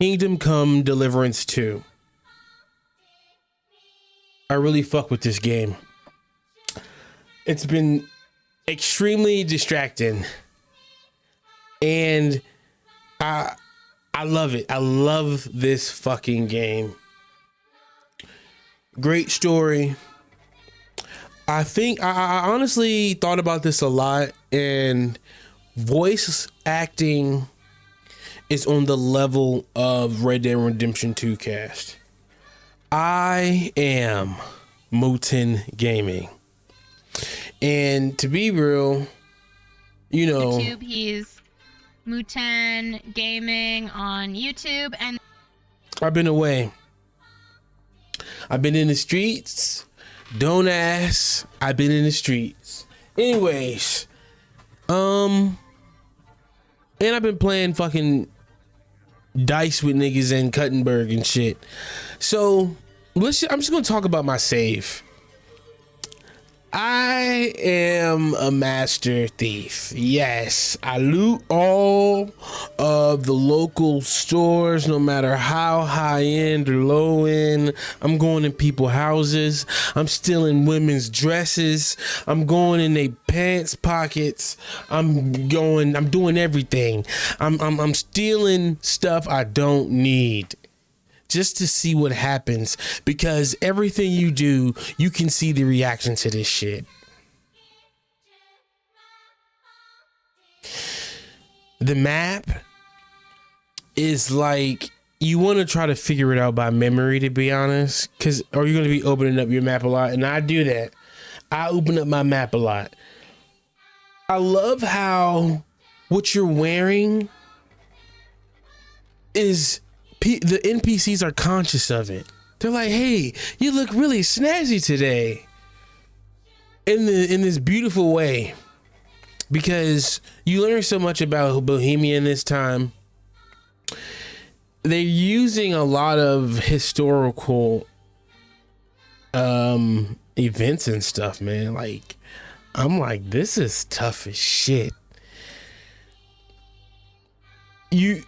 Kingdomcome Deliverance 2. I really fuck with this game. It's been extremely distracting. And I love it. I love this fucking game. Great story. I think I honestly thought about this a lot, and voice acting is on the level of Red Dead Redemption 2 cast. I am Muten Gaming. And to be real, you know, YouTube, he's Muten Gaming on YouTube, and I've been away. I've been in the streets. Don't ask. I've been in the streets. Anyways, and I've been playing fucking dice with niggas in Cuttenberg and shit. So I'm just gonna talk about my save. I am a master thief. Yes, I loot all of the local stores, no matter how high end or low end. I'm going in people's houses. I'm stealing women's dresses. I'm going in their pants pockets. I'm doing everything. I'm stealing stuff I don't need, just to see what happens, because everything you do, you can see the reaction to this shit. The map is like, you want to try to figure it out by memory, to be honest, or you're going to be opening up your map a lot, and I do that. I open up my map a lot. I love how what you're wearing is, the NPCs are conscious of it. They're like, hey, you look really snazzy today, in this beautiful way, because you learn so much about Bohemia in this time. They're using a lot of historical events and stuff, man. Like, I'm like, this is tough as shit. You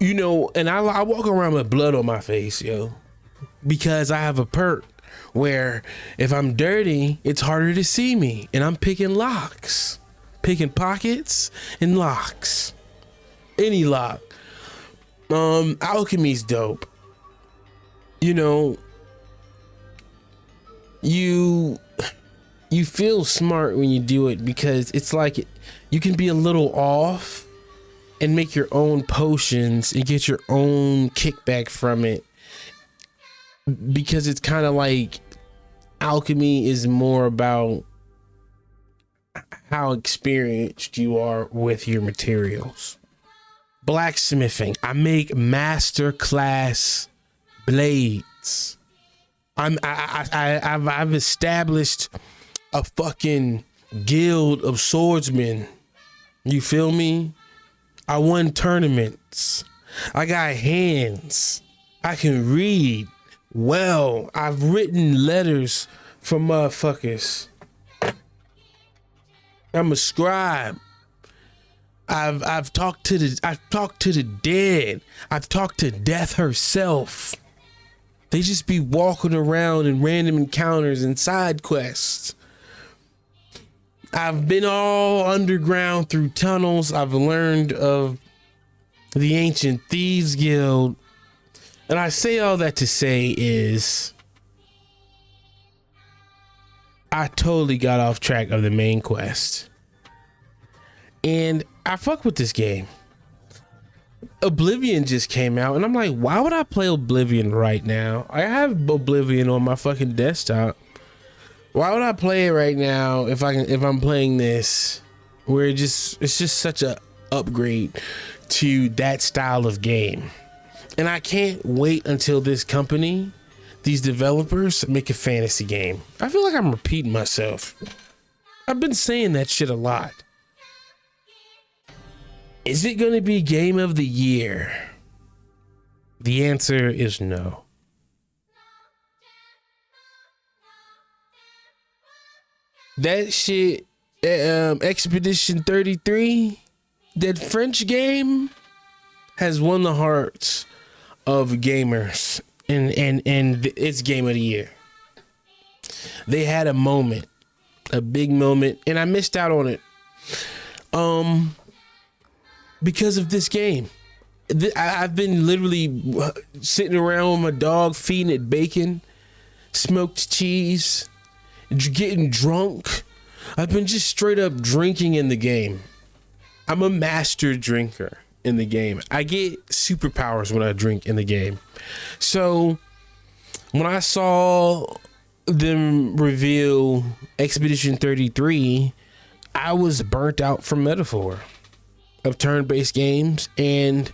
know, and I walk around with blood on my face, yo, because I have a perk where if I'm dirty, it's harder to see me, and I'm picking locks, picking pockets and locks, any lock. Alchemy's dope. You know, you feel smart when you do it, because it's like you can be a little off and make your own potions and get your own kickback from it, because it's kind of like alchemy is more about how experienced you are with your materials. Blacksmithing, I make master class blades. I've established a fucking guild of swordsmen. You feel me? I won tournaments. I got hands. I can read well. I've written letters for motherfuckers. I'm a scribe. I've talked to the dead. I've talked to death herself. They just be walking around in random encounters and side quests. I've been all underground through tunnels. I've learned of the Ancient Thieves Guild. And I say all that to say is, I totally got off track of the main quest. And I fuck with this game. Oblivion just came out, and I'm like, why would I play Oblivion right now? I have Oblivion on my fucking desktop. Why would I play it right now if I'm playing this, where it's just such a upgrade to that style of game? And I can't wait until this company, these developers, make a fantasy game. I feel like I'm repeating myself. I've been saying that shit a lot. Is it going to be Game of the Year? The answer is no. That shit, Expedition 33, that French game, has won the hearts of gamers and it's game of the year. They had a moment, a big moment, and I missed out on it. Because of this game. I've been literally sitting around with my dog, feeding it bacon, smoked cheese, getting drunk. I've been just straight up drinking in the game. I'm a master drinker in the game. I get superpowers when I drink in the game. So when I saw them reveal Expedition 33, I was burnt out from Metaphor of turn-based games, and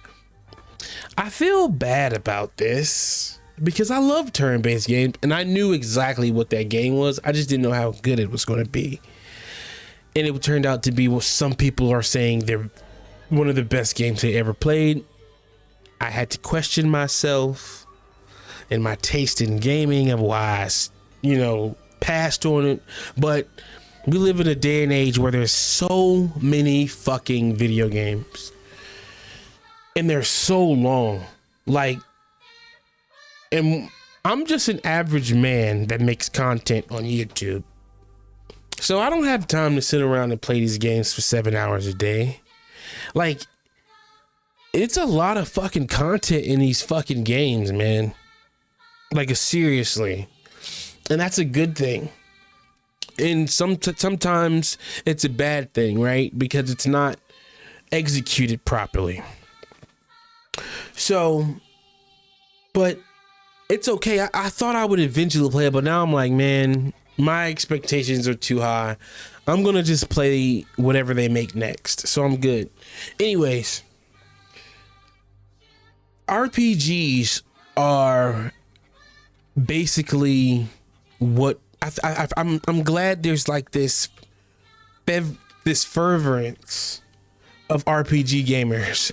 I feel bad about this because I love turn-based games and I knew exactly what that game was. I just didn't know how good it was going to be, and it turned out to be what some people are saying they're one of the best games they ever played. I had to question myself and my taste in gaming of why I passed on it. But we live in a day and age where there's so many fucking video games and they're so long. And I'm just an average man that makes content on YouTube. So I don't have time to sit around and play these games for 7 hours a day. It's a lot of fucking content in these fucking games, man. Seriously. And that's a good thing. And sometimes it's a bad thing, right? Because it's not executed properly. So, but it's okay. I thought I would eventually play it, but now I'm like, man, my expectations are too high. I'm going to just play whatever they make next. So I'm good. Anyways, RPGs are basically what I'm glad there's this fervence of RPG gamers.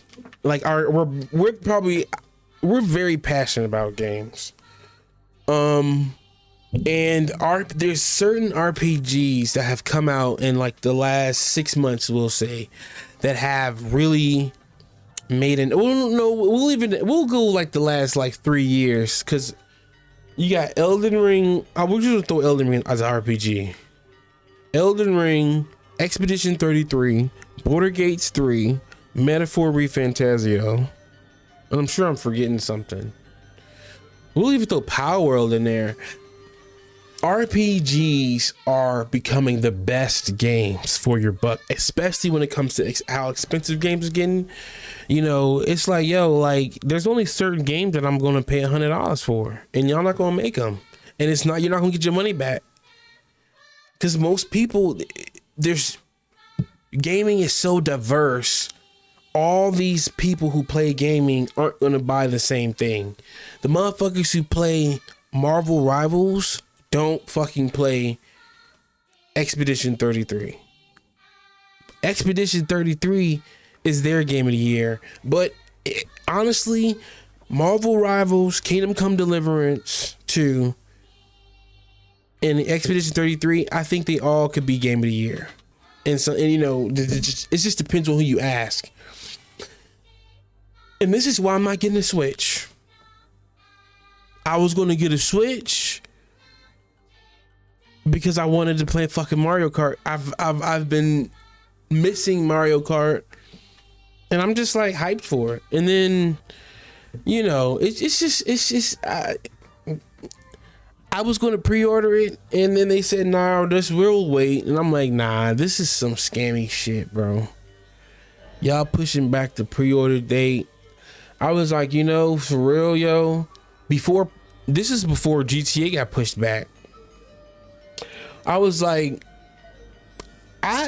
We're very passionate about games. And there's certain RPGs that have come out in the last 6 months, we'll say, that have really made we'll go the last 3 years, because you got Elden Ring. We're just gonna throw Elden Ring as an RPG. Elden Ring, Expedition 33, Border Gates 3, Metaphor ReFantazio, and I'm sure I'm forgetting something. We'll even throw Power World in there. RPGs are becoming the best games for your buck, especially when it comes to how expensive games are getting. It's there's only certain games that I'm going to pay $100 for, and y'all not going to make them. And you're not going to get your money back. Because most people, gaming is so diverse. All these people who play gaming aren't going to buy the same thing. The motherfuckers who play Marvel Rivals don't fucking play Expedition 33. Expedition 33 is their game of the year. But honestly, Marvel Rivals, Kingdomcome Deliverance 2, and Expedition 33, I think they all could be game of the year. It just depends on who you ask. And this is why I'm not getting a Switch. I was going to get a Switch because I wanted to play fucking Mario Kart. I've been missing Mario Kart, and I'm just hyped for it. And then, it's just I was going to pre-order it, and then they said, "No, this will wait." And I'm like, "Nah, this is some scammy shit, bro. Y'all pushing back the pre-order date." I was like, for real, yo. This is before GTA got pushed back. I was like,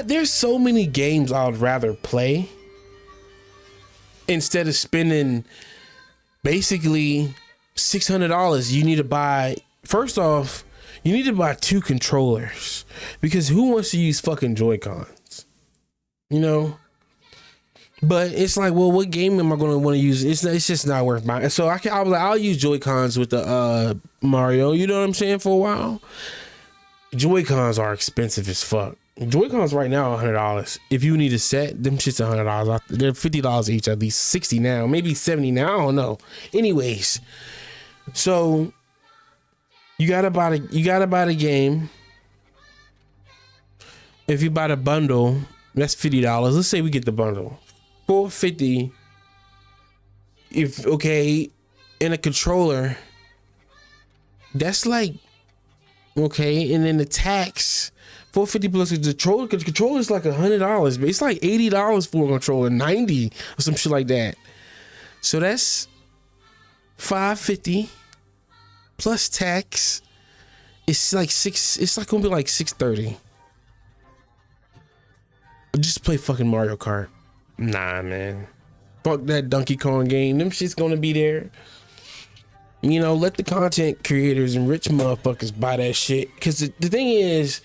there's so many games I would rather play instead of spending basically $600. You need to buy, first off, you need to buy 2 controllers, because who wants to use fucking Joy-Cons? But it's what game am I going to want to use? It's just not worth buying. So I was like, I'll use Joy-Cons with the Mario. You know what I'm saying? For a while, Joy-Cons are expensive as fuck. Joy-Cons right now are $100. If you need a set, them shits $100. They're $50 each, at least 60 now, maybe 70 now. I don't know. Anyways, so you gotta buy the game. If you buy the bundle, that's $50. Let's say we get the bundle, $450. In a controller, that's like okay, and then the tax. $450 plus the controller, because the controller is like $100, but it's like $80 for a controller, $90 or some shit like that. So that's $550 plus tax. It's like gonna be like $630. Just play fucking Mario Kart. Nah, man. Fuck that Donkey Kong game. Them shit's gonna be there. You know, let the content creators and rich motherfuckers buy that shit. Cause the thing is,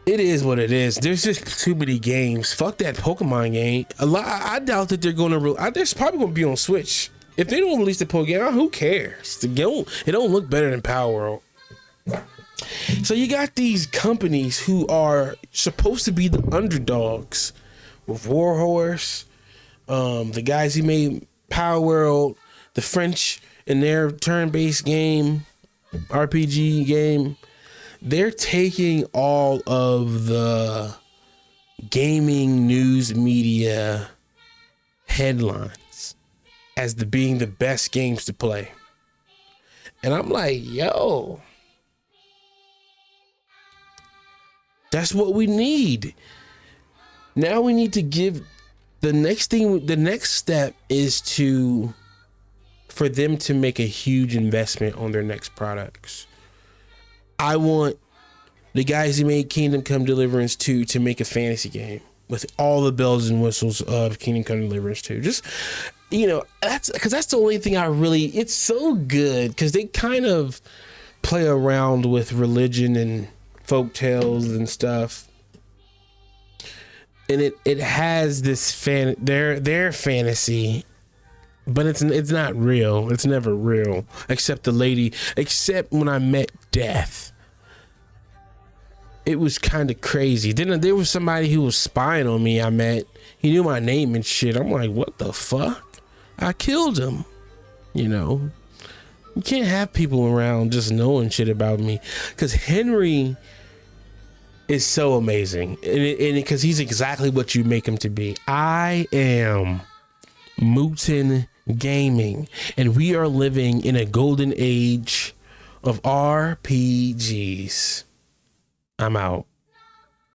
it is what it is. There's just too many games. Fuck that Pokemon game. I doubt that they're gonna. There's probably gonna be on Switch. If they don't release the Pokemon, who cares? It don't look better than Power World. So you got these companies who are supposed to be the underdogs, with Warhorse, the guys who made Power World, the French in their turn-based game, RPG game. They're taking all of the gaming news media headlines as being the best games to play. And I'm like, yo, that's what we need. Now we need to give the next step is for them to make a huge investment on their next products. I want the guys who made Kingdomcome Deliverance 2 to make a fantasy game with all the bells and whistles of Kingdomcome Deliverance 2. Just, that's the only thing it's so good because they kind of play around with religion and folk tales and stuff. And it has this their fantasy, but it's not real. It's never real, except when I met Death. It was kind of crazy. Then there was somebody who was spying on me. I met. He knew my name and shit. I'm like, what the fuck? I killed him. You can't have people around just knowing shit about me, because Henry is so amazing, and because he's exactly what you make him to be. I am Muten Gaming, and we are living in a golden age of RPGs. I'm out.